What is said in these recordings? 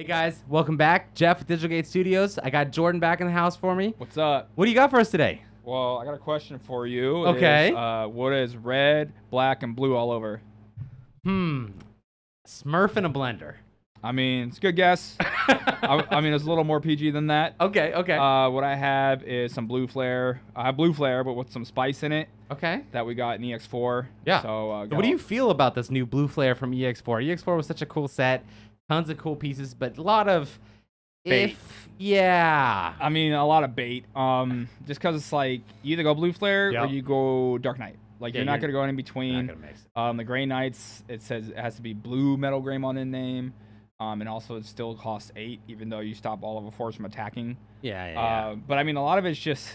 Hey guys, welcome back. Jeff with Digital Gate Studios. I got Jordan back in the house for me. What's up? What do you got for us today? Well, I got a question for you. Okay. What is red, black, and blue all over? Smurf in a blender. I mean, it's a good guess. I mean, it's a little more PG than that. Okay. What I have is some blue flare. I have blue flare, but with some spice in it. Okay. That we got in EX4. Yeah. So, what do you feel about this new blue flare from EX4? EX4 was such a cool set. Tons of cool pieces, but a lot of bait. Yeah. I mean, a lot of bait. Just because it's like you either go blue flare or you go dark knight. Like you're not gonna go in between. Not gonna mix it. The gray knights, it says it has to be blue metal Greymon in name. And also it still costs 8, even though you stop all of a force from attacking. Yeah. But I mean, a lot of it's just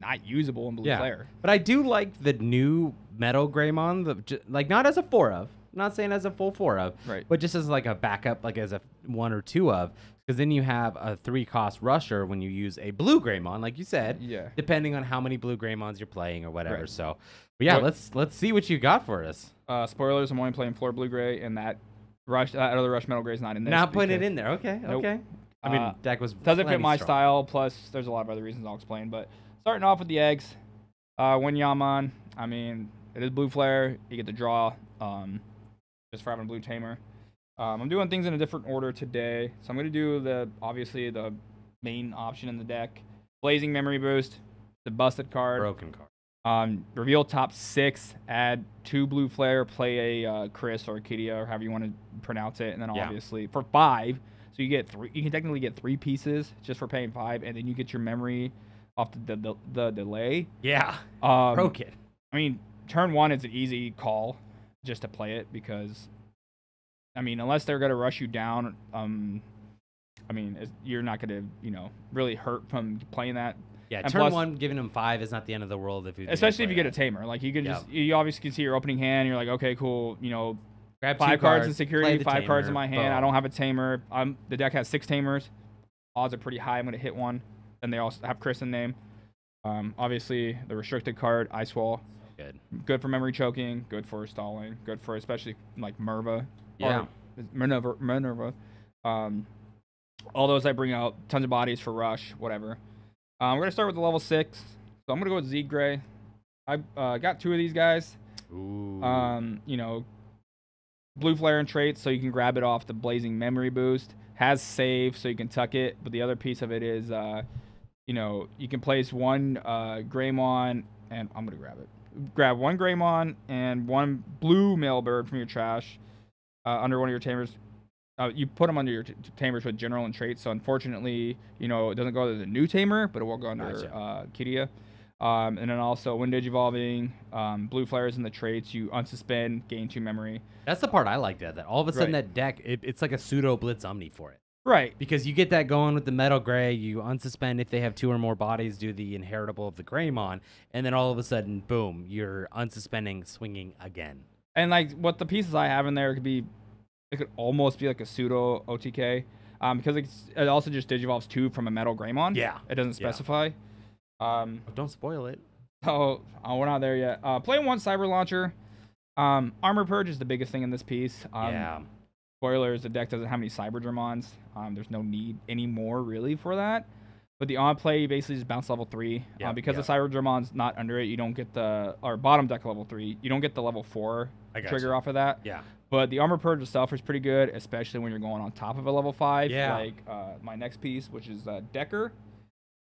not usable in blue flare. But I do like the new metal Greymon, like not as a 4 of. I'm not saying as a full 4 of, right? But just as like a backup, like as a 1 or 2 of, because then you have a 3-cost rusher when you use a blue Greymon, like you said. Yeah. Depending on how many blue Greymons you're playing or whatever. Right. So, but yeah, let's see what you got for us. Spoilers: I'm only playing floor blue gray, and that other rush metal gray is not in there. Not putting it in there. Okay. Nope. Okay. I mean, deck was doesn't fit my strong. style. Plus, there's a lot of other reasons I'll explain. But starting off with the eggs, Winyamon. I mean, it is blue flare. You get the draw. Just for having a blue tamer. I'm doing things in a different order today. So I'm going to do obviously the main option in the deck. Blazing Memory Boost, the busted card. Broken card. Reveal top 6, add 2 blue flare, play a Chris or a Kidia or however you want to pronounce it. And then obviously for 5, so you get 3, you can technically get 3 pieces just for paying 5, and then you get your memory off the delay. Yeah. Broken. I mean, turn 1 is an easy call just to play it because, I mean, unless they're going to rush you down, I mean, you're not going to, really hurt from playing that. Yeah, and turn 1, giving them 5 is not the end of the world especially if you get a tamer. Like, you can you obviously can see your opening hand, you're like, okay, cool, grab 5 cards in security, 5 cards in my hand. I don't have a tamer. The deck has 6 tamers. Odds are pretty high I'm going to hit one. And they also have Chris in name. Obviously, the restricted card, Ice Wall. Good for memory choking, good for stalling, good for especially like Merva. Yeah. Minerva. All those I bring out, tons of bodies for rush, whatever. We're going to start with the level 6. So I'm going to go with Z Gray. I got 2 of these guys. Ooh. Blue flare and traits, so you can grab it off the Blazing Memory Boost. Has save, so you can tuck it. But the other piece of it is, you can place 1 Greymon, and I'm going to grab it. Grab 1 Greymon and 1 blue Mailbird from your trash under one of your tamers. You put them under your tamers with general and traits. So unfortunately, it doesn't go to the new tamer, but it will go under Kidia. And then also when digivolving, blue flares in the traits, you unsuspend, gain 2 memory. That's the part I liked. That all of a sudden that deck, it's like a pseudo Blitz Omni for it. Right. Because you get that going with the Metal Gray, you unsuspend if they have 2 or more bodies, do the inheritable of the Greymon, and then all of a sudden, boom, you're unsuspending, swinging again. And like what the pieces I have in there it could almost be like a pseudo OTK, because it also just digivolves 2 from a Metal Greymon. Yeah. It doesn't specify. Don't spoil it. Oh, we're not there yet. Play 1 Cyber Launcher. Armor Purge is the biggest thing in this piece. Spoilers, the deck doesn't have any Cyberdramons. There's no need anymore, really, for that. But the on-play, you basically just bounce level 3. Because the Cyberdramon's not under it, you don't get or bottom deck level 3, you don't get the level 4 trigger off of that. Yeah. But the Armor Purge itself is pretty good, especially when you're going on top of a level 5. Yeah. Like my next piece, which is Decker.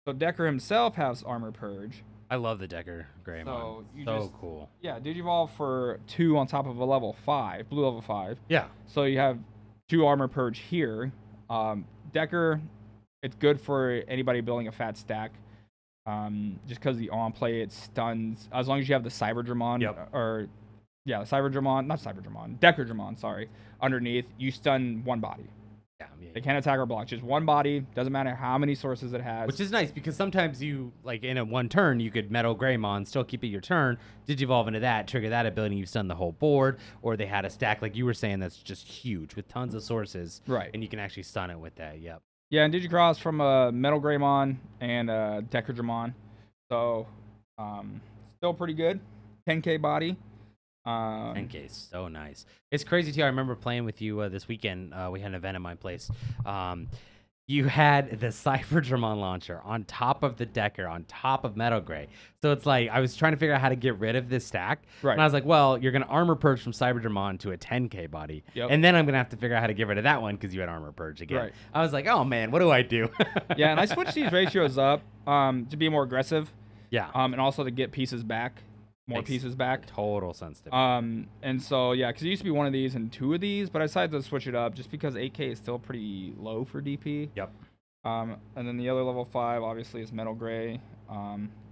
So Decker himself has Armor Purge. I love the Decker Greymon. So cool. Yeah, Digivolve for 2 on top of a level 5, blue level 5. Yeah. So you have 2 Armor Purge here. Decker, it's good for anybody building a fat stack. Just because the on play, it stuns. As long as you have the Cyberdramon, Deckerdramon, sorry, underneath, you stun 1 body. Yeah, they can't attack or block. Just 1 body. Doesn't matter how many sources it has. Which is nice because sometimes you, like in a 1 turn, you could Metal Greymon, still keep it your turn, digivolve into that, trigger that ability, you stun the whole board, or they had a stack like you were saying that's just huge with tons of sources. Right. And you can actually stun it with that. Yep. Yeah, and Digicross from a Metal Greymon and Deckerdramon. So, still pretty good. 10k body. 10K is so nice. It's crazy too. I remember playing with you this weekend. We had an event at my place. You had the Cyberdramon launcher on top of the Decker, on top of Metal Gray. So it's like I was trying to figure out how to get rid of this stack. Right. And I was like, well, you're going to armor purge from Cyberdramon to a 10K body. Yep. And then I'm going to have to figure out how to get rid of that one because you had armor purge again. Right. I was like, oh, man, what do I do? Yeah, and I switched these ratios up to be more aggressive. Yeah. And also to get pieces back. More Makes pieces back. Total sense to me. And so, yeah, because it used to be one of these and two of these, but I decided to switch it up just because 8K is still pretty low for DP. Yep. And then the other level 5, obviously, is Metal Gray.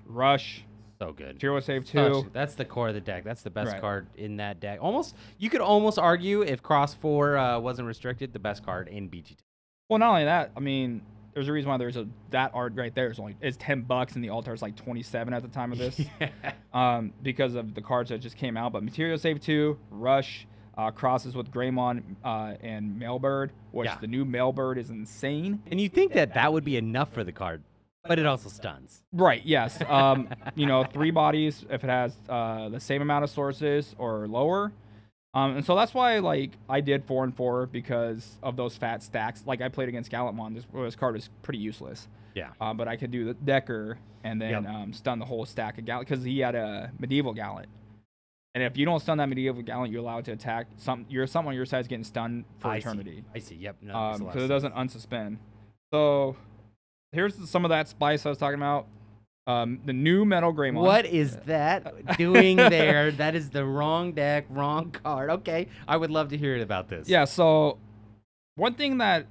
Rush. So good. Hero Save 2. That's the core of the deck. That's the best Right. card in that deck. You could almost argue if Cross 4 wasn't restricted, the best card in BGT. Well, not only that, I mean, there's a reason why that art right there is $10 and the altar is like 27 at the time of this. Because of the cards that just came out. But Material Save 2, Rush, crosses with Greymon and Mailbird, which the new Mailbird is insane. And you think that would be enough for the card, but it also stuns. Right, yes. 3 bodies if it has the same amount of sources or lower. And so that's why, like, I did 4 and 4 because of those fat stacks. Like, I played against Gallantmon. This card was pretty useless. Yeah. But I could do the Decker and then stun the whole stack of Gallant because he had a Medieval Gallant. And if you don't stun that Medieval Gallant, you're allowed to attack. Someone on your side is getting stunned for eternity. I see. Yep. Because it doesn't unsuspend. So here's some of that spice I was talking about. The new Metal Greymon. What is that doing there? That is the wrong deck, wrong card. Okay, I would love to hear about this. Yeah, so one thing that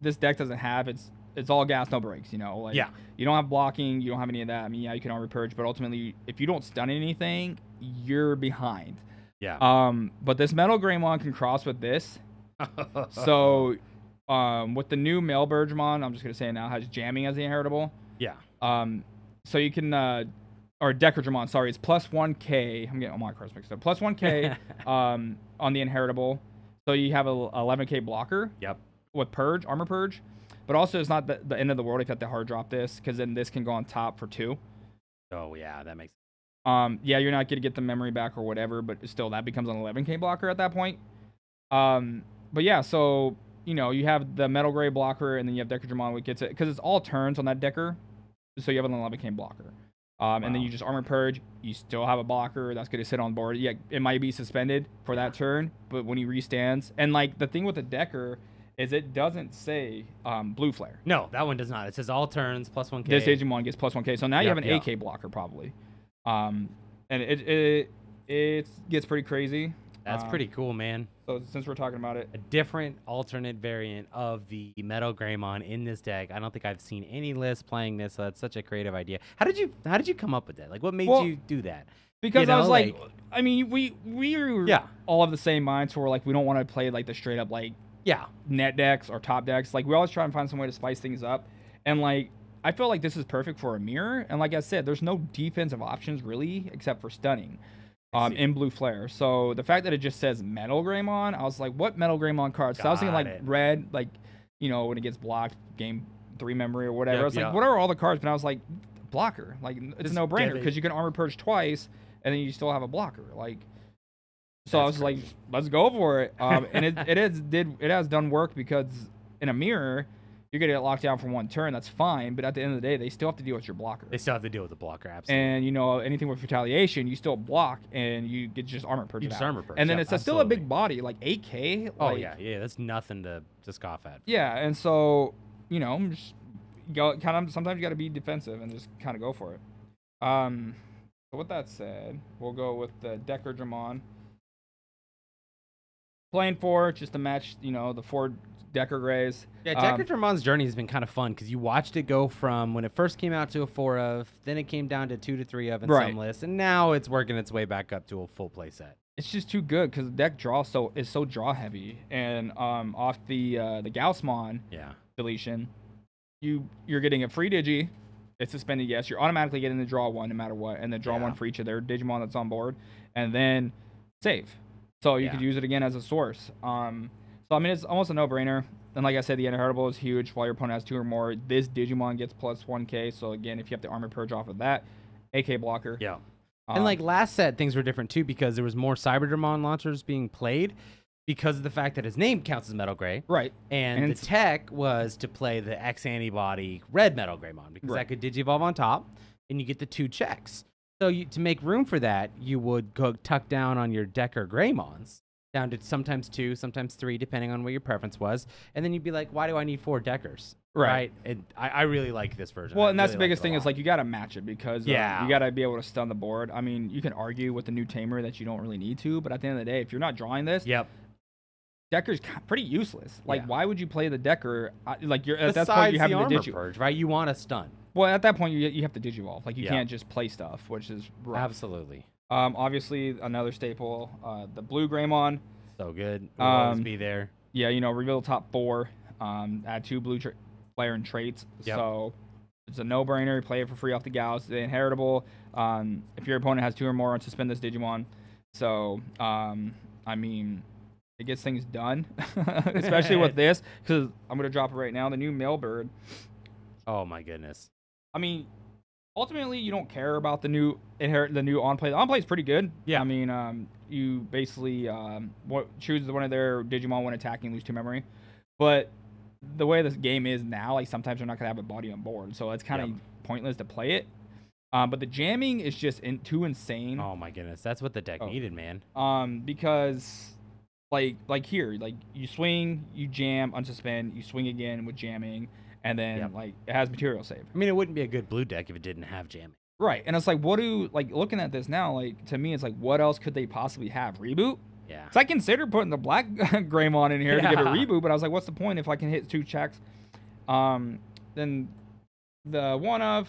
this deck doesn't have, it's all gas, no brakes, you know? Like, you don't have blocking, you don't have any of that. I mean, yeah, you can armor purge, but ultimately, if you don't stun anything, you're behind. Yeah. But this Metal Greymon can cross with this. So, with the new Mailbirgemon, I'm just going to say it now, has jamming as the inheritable. Yeah. So you can, or Deckergemon, sorry, it's plus 1K. I'm getting all my cards mixed up. Plus 1K on the inheritable. So you have a 11K blocker. Yep. With purge, armor purge. But also it's not the end of the world if you have to hard drop this, because then this can go on top for 2. Oh, yeah, that makes sense. Yeah, you're not going to get the memory back or whatever, but still that becomes an 11K blocker at that point. But yeah, so, you know, you have the Metal Gray blocker, and then you have Deckergemon, which gets it, because it's all turns on that Decker. So you have an 11K blocker. And then you just armor purge. You still have a blocker that's going to sit on board. Yeah, it might be suspended for that turn, but when he restands. And, like, the thing with the Decker is it doesn't say blue flare. No, that one does not. It says all turns, plus 1K. This Digimon gets plus 1K. So now you have an AK blocker, probably. And it gets pretty crazy. That's pretty cool, man. So since we're talking about it, a different alternate variant of the Metal Greymon in this deck. I don't think I've seen any list playing this. So that's such a creative idea. How did you come up with that? Like, what made you do that? Because I was like, I mean, we were all of the same mind. So we're like, we don't want to play like the straight up like net decks or top decks. Like, we always try and find some way to spice things up. And like, I feel like this is perfect for a mirror. And like I said, there's no defensive options really except for stunning. In blue flare. So the fact that it just says Metal Greymon, I was like, what Metal Greymon cards? So I was thinking like red, like, you know, when it gets blocked, game 3 memory or whatever. I was like, what are all the cards? But I was like, blocker. Like, it's a no-brainer because you can armor purge twice and then you still have a blocker. Like, so I was like, let's go for it. And it has done work because in a mirror, you're going to get locked down for 1 turn. That's fine. But at the end of the day, they still have to deal with your blocker. They still have to deal with the blocker, absolutely. And, you know, anything with retaliation, you still block and you get just armor purge. You just armor purge. And then it's still a big body, like 8K. Oh, yeah. That's nothing to scoff at. Yeah. And so, you know, just sometimes you got to be defensive and just kind of go for it. So with that said, we'll go with the Deckergemon. Playing 4, just to match, you know, the 4 Decker Grays. Yeah, Deckergemon's journey has been kind of fun because you watched it go from when it first came out to a 4 of, then it came down to 2 to 3 of in some lists, and now it's working its way back up to a full play set. It's just too good because the deck draw is so draw heavy, and off the Gaussmon deletion, you're getting a free Digi. It's suspended, yes. You're automatically getting the draw 1 no matter what, and then draw 1 for each of their Digimon that's on board, and then save. So you could use it again as a source. So, I mean, it's almost a no-brainer. And like I said, the inheritable is huge. While your opponent has 2 or more, this Digimon gets plus 1K. So, again, if you have the armor purge off of that, AK blocker. Yeah. And like last set, things were different too because there was more Cyberdramon launchers being played because of the fact that his name counts as Metal Gray. Right. And the tech was to play the X antibody red Metal Greymon because that could Digivolve on top and you get the 2 checks. So to make room for that, you would go tuck down on your Decker Greymons down to sometimes 2, sometimes 3, depending on what your preference was. And then you'd be like, why do I need 4 Deckers? Right. And I really like this version. Well, and that's the biggest thing is like you got to match it because you got to be able to stun the board. I mean, you can argue with the new Tamer that you don't really need to, but at the end of the day, if you're not drawing this, Decker's pretty useless. Like, why would you play the Decker? Like, at that point, you have the armor purge, right? You want to stun. Well, at that point, you have to Digivolve. Like, you can't just play stuff, which is rough. Absolutely. Obviously, another staple, the blue Greymon. So good. Will always be there. Yeah, you know, reveal the top 4. Add 2 blue player and traits. So it's a no-brainer. Play it for free off the Gauss. The inheritable. If your opponent has 2 or more, unsuspend this Digimon. So, I mean, it gets things done, especially with this, because I'm going to drop it right now. The new Mailbird. Oh, my goodness. I mean, ultimately, you don't care about the new on-play. The on-play is pretty good. Yeah. I mean, you basically choose one of their Digimon when attacking, lose 2 memory. But the way this game is now, like, sometimes they're not going to have a body on board. So it's kind of pointless to play it. But the jamming is just too insane. Oh, my goodness. That's what the deck needed, man. Because... Like here, like you swing, you jam, unsuspend, you swing again with jamming, and then like it has material save. I mean, it wouldn't be a good blue deck if it didn't have jamming. Right, and it's like, looking at this now, like to me, it's like, what else could they possibly have? Reboot? Yeah. So I considered putting the black Greymon in here to give it a reboot, but I was like, what's the point if I can hit 2 checks? Then the one of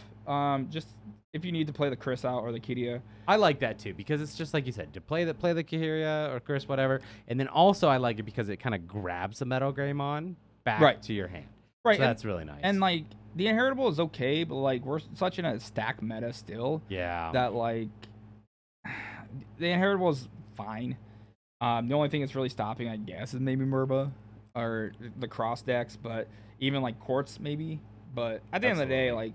just. If you need to play the Chris out or the Kiria. I like that too because it's just like you said, to play the Kiria or Chris, whatever. And then also I like it because it kind of grabs the Metal Greymon back to your hand. Right. So that's really nice. And like the inheritable is okay, but like we're such in a stack meta still. Yeah. That like the inheritable is fine. The only thing that's really stopping, I guess, is maybe Merba or the cross decks, but even like Quartz maybe. But at the end of the day, like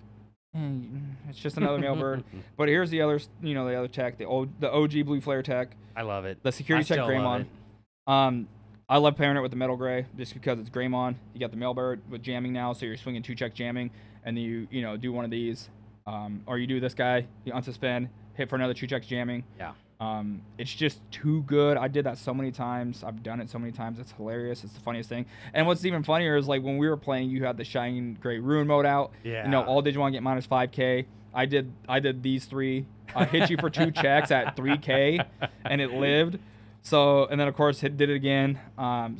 it's just another Mailbird. But here's the other, the other tech, the OG Blue Flare tech. I love it. The security tech Greymon. I love pairing it with the Metal Gray just because it's Greymon. You got the Mailbird with jamming now, so you're swinging 2 check jamming, and then you do one of these, or you do this guy, you unsuspend, hit for another 2 checks jamming. Yeah. It's just too good. I did that so many times. I've done it so many times. It's hilarious. It's the funniest thing. And what's even funnier is like when we were playing, you had the Shining Gray Ruin mode out. Yeah. All Digimon get minus 5K. I did these 3. I hit you for 2 checks at 3K, and it lived. So, and then of course did it again.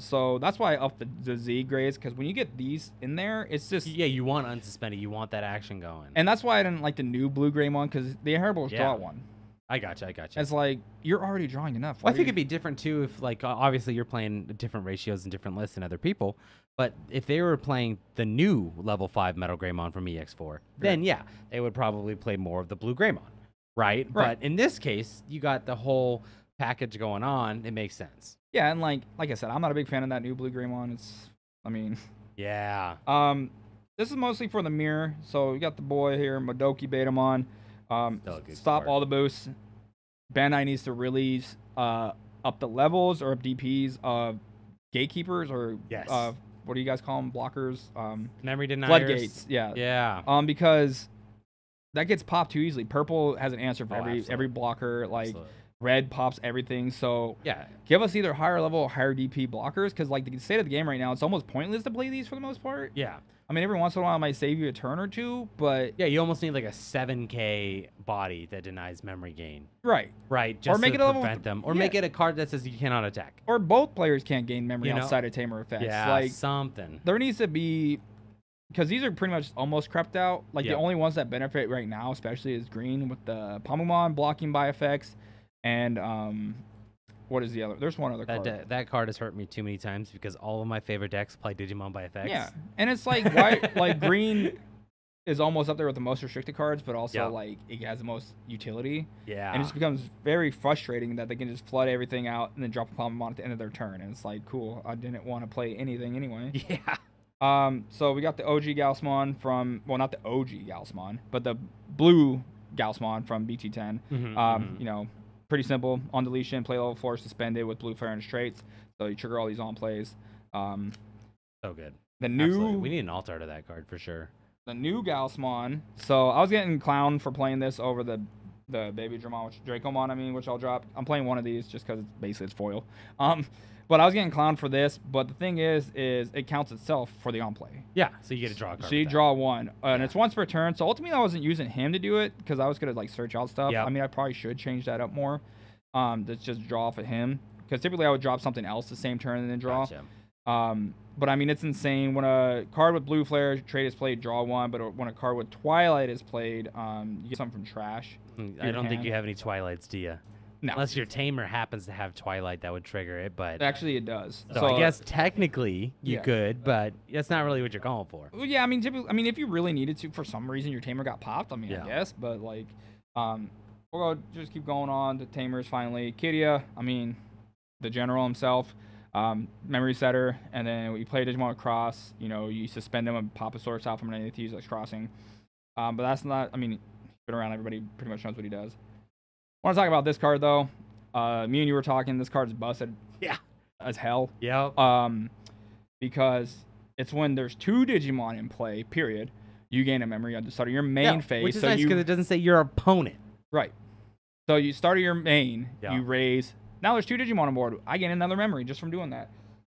So that's why I upped the Z grades, because when you get these in there, it's just you want unsuspended. You want that action going. And that's why I didn't like the new blue Greymon, because the inheritable draw 1. I gotcha. It's like, you're already drawing enough. Well, I think it'd be different, too, if, like, obviously you're playing different ratios and different lists than other people. But if they were playing the new level 5 Metal Greymon from EX4, then, they would probably play more of the blue Greymon, right? But in this case, you got the whole package going on. It makes sense. Yeah, and, like I said, I'm not a big fan of that new blue Greymon. Yeah. This is mostly for the mirror. So we got the boy here, Madoki Betamon. Stop all the boosts. Bandai needs to release up the levels or up DPs of gatekeepers or what do you guys call them? Blockers? Memory deniers. Floodgates. Yeah. Because that gets popped too easily. Purple has an answer for every blocker. Like red pops everything. So give us either higher level or higher DP blockers, because like the state of the game right now, it's almost pointless to play these for the most part. Yeah. I mean, every once in a while, it might save you a turn or 2, but... Yeah, you almost need, like, a 7K body that denies memory gain. Right. Just to prevent them. Or make it a card that says you cannot attack. Or both players can't gain memory outside of Tamer effects. Yeah, like, something. There needs to be... Because these are pretty much almost crept out. Like, the only ones that benefit right now, especially, is green with the Pamumon blocking by effects. And, what is the other? There's one other card. That card has hurt me too many times because all of my favorite decks play Digimon by effects. Yeah, and it's like why like green is almost up there with the most restricted cards, but also like it has the most utility. Yeah, and it just becomes very frustrating that they can just flood everything out and then drop a Palmamon at the end of their turn, and it's like, cool, I didn't want to play anything anyway. Yeah. So we got the OG Gaussmon from, well, not the OG Gaussmon, but the blue Gaussmon from BT10. Mm-hmm. You know, pretty simple. On deletion, play level 4, suspended with blue flare and traits. So you trigger all these on plays. So good. The new Absolutely. We need an alt art of that card for sure. The new Gaussmon. So I was getting clowned for playing this over the baby Dracomon, I mean, which I'll drop. I'm playing one of these just because basically it's foil. But I was getting clowned for this. But the thing is it counts itself for the on play. Yeah, so you get to draw a card. So you draw one, and it's once per turn. So ultimately, I wasn't using him to do it because I was gonna like search out stuff. Yep. I mean, I probably should change that up more. To just draw off of him, because typically I would drop something else the same turn and then draw. Gotcha. But I mean, it's insane. When a card with blue flare trait is played, draw one. But when a card with Twilight is played, you get something from trash. I don't think you have any Twilights, do you? No. Unless your Tamer happens to have Twilight, that would trigger it. But Actually, it does. so I guess technically you could, but that's not really what you're going for. Well, yeah, I mean, typically, if you really needed to, for some reason, your Tamer got popped. I mean, Yeah. I guess, but like, we'll just keep going on to Tamers finally. Kidia, I mean, the general himself. Memory setter, and then we play Digimon across. You know, you suspend him and pop a source out from an AT's like crossing. But that's not. I mean, he's been around. Everybody pretty much knows what he does. I want to talk about this card though. Me and you were talking. This card's busted. Yeah. As hell. Yep. Because it's when there's 2 Digimon in play. Period. You gain a memory at the start of your main phase. Which is so nice because it doesn't say your opponent. Right. So you start your main. Yeah. You raise. Now there's 2 Digimon on board. I gain another memory just from doing that.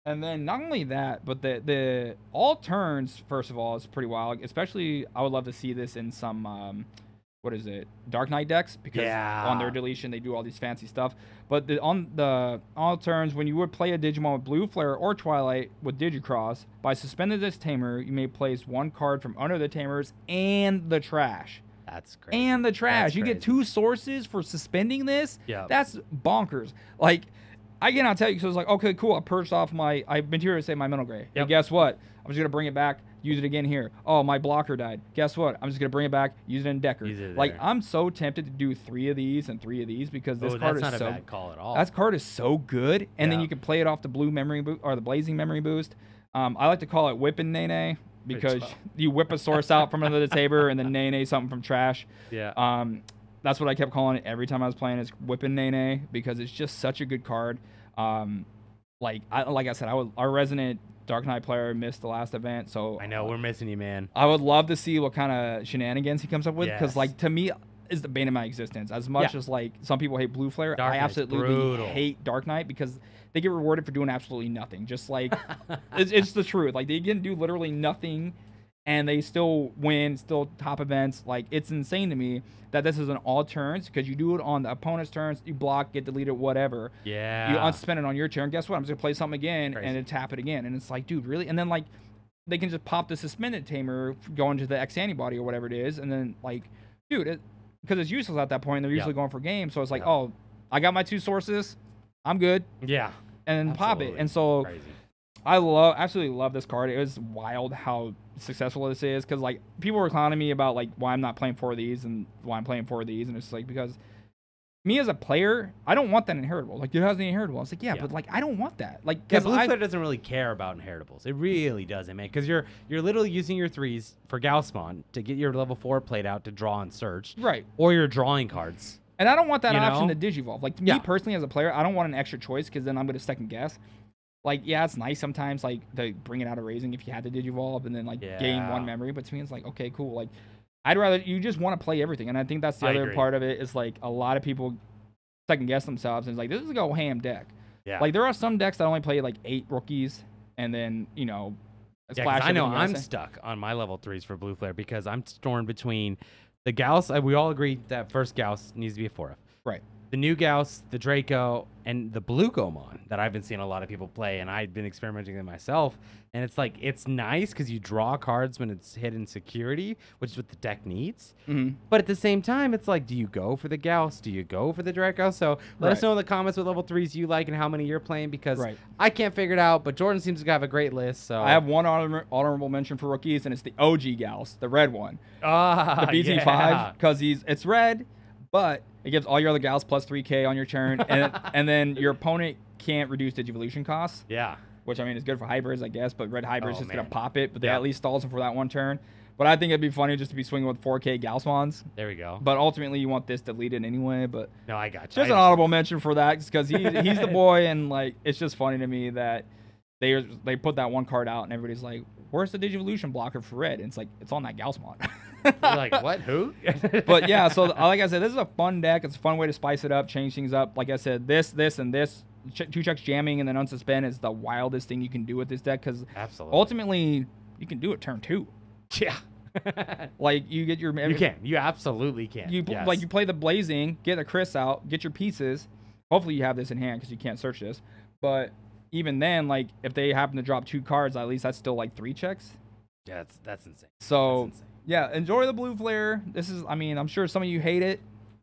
And then not only that, but the all turns, first of all, is pretty wild. Especially, I would love to see this in some, what is it, Dark Knight decks. Because on their deletion, they do all these fancy stuff. But on the all turns, when you would play a Digimon with Blue Flare or Twilight with Digicross, by suspending this Tamer, you may place 1 card from under the Tamers and the trash. That's crazy. And the trash. That's you crazy. get 2 sources for suspending this. Yeah. That's bonkers. Like, I cannot tell you. So it's like, okay, cool. I purged off my. I've been here to say my mental gray. Yep. And guess what? I'm just gonna bring it back. Use it again here. Oh, my blocker died. Guess what? I'm just gonna bring it back. Use it in Decker. Like, I'm so tempted to do 3 of these and 3 of these because this card is that's not so. a bad call at all. That card is so good, and then you can play it off the blue memory boost or the blazing memory boost. I like to call it whipping Nene. Because you whip a source out from under the table and then Nene something from trash. Yeah. That's what I kept calling it every time I was playing is whipping Nene because it's just such a good card. Like I said, our resident Dark Knight player missed the last event, so I know we're missing you, man. I would love to see what kind of shenanigans he comes up with because, Yes. like, to me, is the bane of my existence. As much as like some people hate Blue Flare, Dark I Knight's absolutely brutal. hate Dark Knight because they get rewarded for doing absolutely nothing. Just like it's the truth. Like they can do literally nothing, and they still win, still top events. Like it's insane to me that this is an all turns because you do it on the opponent's turns. You block, get deleted, whatever. Yeah. You unsuspend it on your turn. Guess what? I'm just gonna play something again Crazy. and then tap it again. And it's like, dude, really? And then like they can just pop the suspended Tamer going to the X antibody or whatever it is, and then like, dude, because it's useless at that point. They're usually going for games, so it's like, oh, I got my 2 sources, I'm good. Yeah. And then pop it. And so Crazy. I absolutely love this card. It was wild how successful this is because like people were clowning me about like why I'm not playing 4 of these and why I'm playing 4 of these, and it's like because me as a player, I don't want that inheritable. Like it has the inheritable. It's like but like I don't want that. Like Because Blue Flare doesn't really care about inheritables. It really doesn't, man. Because you're literally using your 3s for Gaussmon to get your level 4 played out to draw and search. Right. Or you're drawing cards. And I don't want that You option know? to digivolve. Like me personally as a player, I don't want an extra choice because then I'm going to second guess. Like, yeah, it's nice sometimes, like, to bring it out of raising if you had to digivolve and then, like, gain 1 memory. But to me, it's like, okay, cool. Like, I'd rather, you just want to play everything. And I think that's the other part of it is, like, a lot of people second guess themselves and it's like, this is a go ham deck. Yeah. Like, there are some decks that only play, like, 8 rookies and then, you know, Yeah, 'cause I know I'm stuck on my level 3s for Blue Flare because I'm torn between the Gauss. We all agree that first Gauss needs to be a 4F. Right. The new Gauss, the Draco, and the Blue Gomon that I've been seeing a lot of people play, and I've been experimenting with myself. And it's like, it's nice because you draw cards when it's hidden security, which is what the deck needs. Mm-hmm. But at the same time, it's like, do you go for the Gauss? Do you go for the Draco? So let us know in the comments what level 3s you like and how many you're playing because I can't figure it out, but Jordan seems to have a great list. So I have one honorable mention for rookies, and it's the OG Gauss, the red one. Ah, the BT5, because it's red, but it gives all your other Gauss plus 3k on your turn, and then your opponent can't reduce Digivolution costs. Yeah. Which, I mean, is good for hybrids, I guess, but red hybrids just going to pop it, but that at least stalls them for that 1 turn. But I think it'd be funny just to be swinging with 4K Galsmons. There we go. But ultimately, you want this deleted anyway. But No, I got you. just an audible mention for that, because he's the boy, and like it's just funny to me that they put that one card out, and everybody's like, "Where's the Digivolution blocker for red?" And it's like it's on that Galsmon. You're like, what? Who? But yeah, so like I said, this is a fun deck. It's a fun way to spice it up, change things up. Like I said, this, and this. 2 checks jamming and then unsuspend is the wildest thing you can do with this deck, because ultimately you can do it turn 2. Yeah. Like you get your you absolutely can. Yes. Like you play the blazing, get a Chris out, get your pieces. Hopefully you have this in hand because you can't search this. But even then, like if they happen to drop 2 cards, at least that's still like 3 checks. Yeah, that's insane. So that's insane. Yeah, enjoy the blue flare. This is, I mean, I'm sure some of you hate it.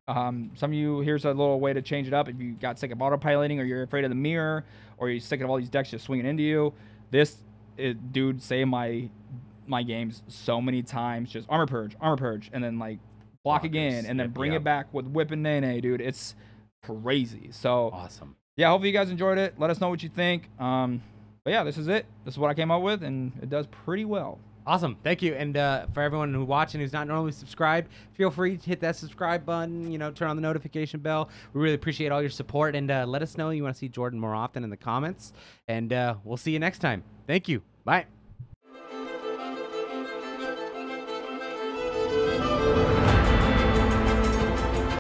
Some of you, here's a little way to change it up. If you got sick of autopiloting, or you're afraid of the mirror, or you're sick of all these decks just swinging into you, dude, saved my games so many times. Just armor purge, and then like block again, and then bring it back with whip and nene, dude. It's crazy. So awesome. Yeah, hopefully you guys enjoyed it. Let us know what you think. But yeah, this is it. This is what I came up with, and it does pretty well. Awesome. Thank you. And for everyone who's watching who's not normally subscribed, feel free to hit that subscribe button, turn on the notification bell. We really appreciate all your support, and let us know you want to see Jordan more often in the comments, and we'll see you next time. Thank you. Bye.